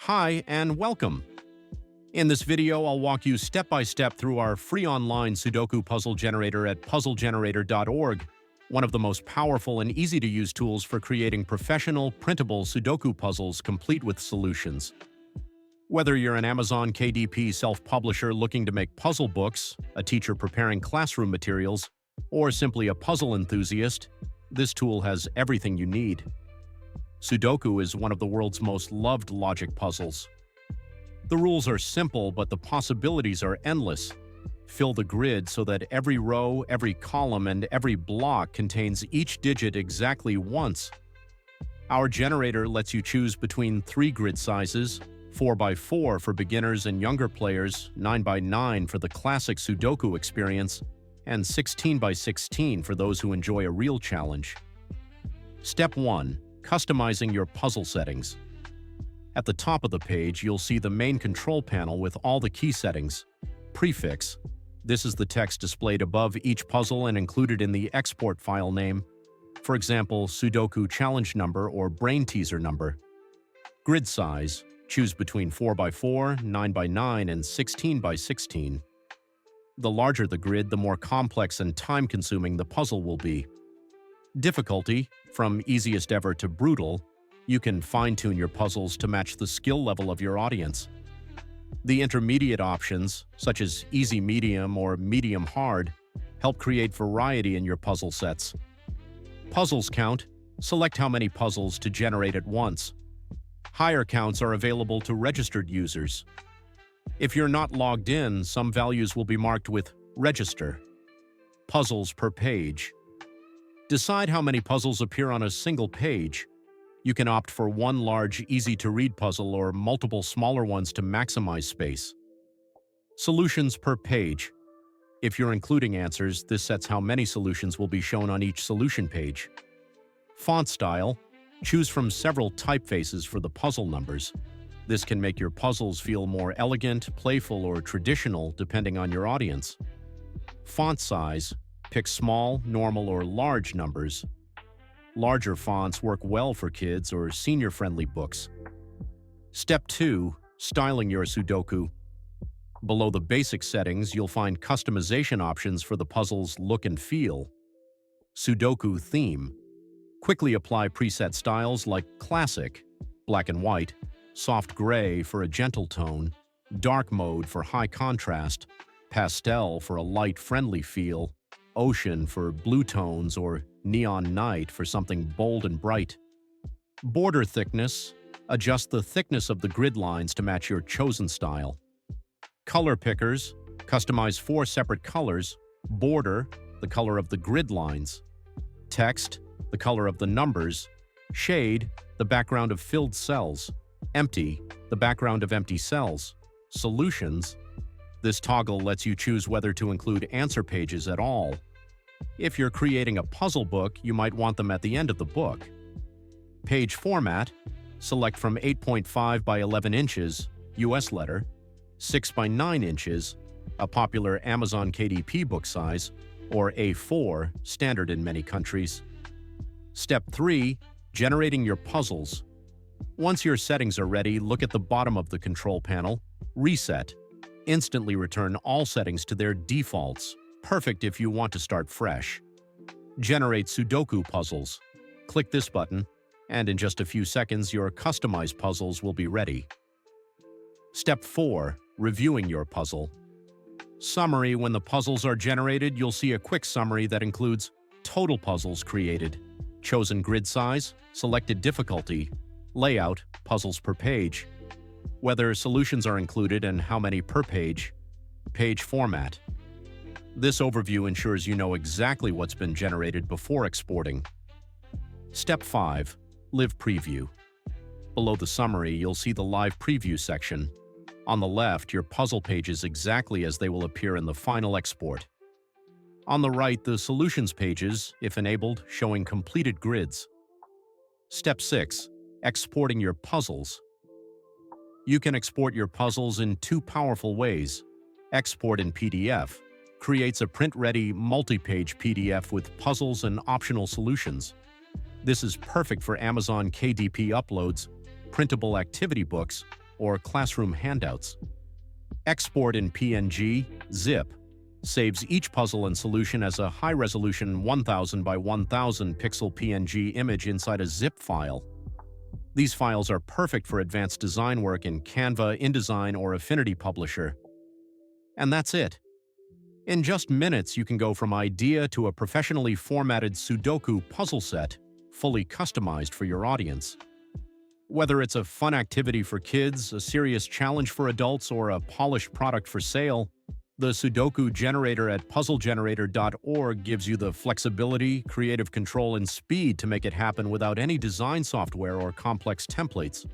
Hi and welcome. In this video, I'll walk you step by step through our free online Sudoku Puzzle Generator at puzzlegenerator.org, one of the most powerful and easy-to-use tools for creating professional, printable Sudoku puzzles complete with solutions. Whether you're an Amazon KDP self-publisher looking to make puzzle books, a teacher preparing classroom materials, or simply a puzzle enthusiast, this tool has everything you need. Sudoku is one of the world's most loved logic puzzles. The rules are simple, but the possibilities are endless. Fill the grid so that every row, every column, and every block contains each digit exactly once. Our generator lets you choose between 3 grid sizes, 4x4 for beginners and younger players, 9x9 for the classic Sudoku experience, and 16x16 for those who enjoy a real challenge. Step 1. Customizing your puzzle settings. At the top of the page, you'll see the main control panel with all the key settings. Prefix. This is the text displayed above each puzzle and included in the export file name. For example, Sudoku challenge number or brain teaser number. Grid size. Choose between 4x4, 9x9, and 16x16. The larger the grid, the more complex and time-consuming the puzzle will be. Difficulty. From easiest ever to brutal, you can fine-tune your puzzles to match the skill level of your audience. The intermediate options, such as easy medium or medium hard, help create variety in your puzzle sets. Puzzles count. Select how many puzzles to generate at once. Higher counts are available to registered users. If you're not logged in, some values will be marked with Register. Puzzles per page. Decide how many puzzles appear on a single page. You can opt for one large, easy-to-read puzzle or multiple smaller ones to maximize space. Solutions per page. If you're including answers, this sets how many solutions will be shown on each solution page. Font style. Choose from several typefaces for the puzzle numbers. This can make your puzzles feel more elegant, playful, or traditional depending on your audience. Font size. Pick small, normal, or large numbers. Larger fonts work well for kids or senior-friendly books. Step 2. Styling your Sudoku. Below the basic settings, you'll find customization options for the puzzle's look and feel. Sudoku theme. Quickly apply preset styles like Classic, black and white, soft gray for a gentle tone, dark mode for high contrast, pastel for a light, friendly feel, ocean for blue tones, or neon night for something bold and bright. Border thickness. Adjust the thickness of the grid lines to match your chosen style. Color pickers. Customize 4 separate colors. Border, the color of the grid lines. Text, the color of the numbers. Shade, the background of filled cells. Empty, the background of empty cells. Solutions. This toggle lets you choose whether to include answer pages at all. If you're creating a puzzle book, you might want them at the end of the book. Page format. Select from 8.5 by 11 inches, US letter, 6 by 9 inches, a popular Amazon KDP book size, or A4, standard in many countries. Step 3. Generating your puzzles. Once your settings are ready, look at the bottom of the control panel. Reset. Instantly return all settings to their defaults. Perfect if you want to start fresh. Generate Sudoku puzzles. Click this button, and in just a few seconds, your customized puzzles will be ready. Step 4. Reviewing your puzzle. Summary. When the puzzles are generated, you'll see a quick summary that includes total puzzles created, chosen grid size, selected difficulty, layout, puzzles per page, whether solutions are included and how many per page, page format. This overview ensures you know exactly what's been generated before exporting. Step 5. Live preview. Below the summary, you'll see the live preview section. On the left, your puzzle pages exactly as they will appear in the final export. On the right, the solutions pages, if enabled, showing completed grids. Step 6. Exporting your puzzles. You can export your puzzles in 2 powerful ways. Export in PDF. Creates a print-ready, multi-page PDF with puzzles and optional solutions. This is perfect for Amazon KDP uploads, printable activity books, or classroom handouts. Export in PNG, zip, saves each puzzle and solution as a high-resolution 1000 by 1000 pixel PNG image inside a zip file. These files are perfect for advanced design work in Canva, InDesign, or Affinity Publisher. And that's it. In just minutes, you can go from idea to a professionally formatted Sudoku puzzle set, fully customized for your audience. Whether it's a fun activity for kids, a serious challenge for adults, or a polished product for sale, the Sudoku Generator at puzzlegenerator.org gives you the flexibility, creative control, and speed to make it happen without any design software or complex templates.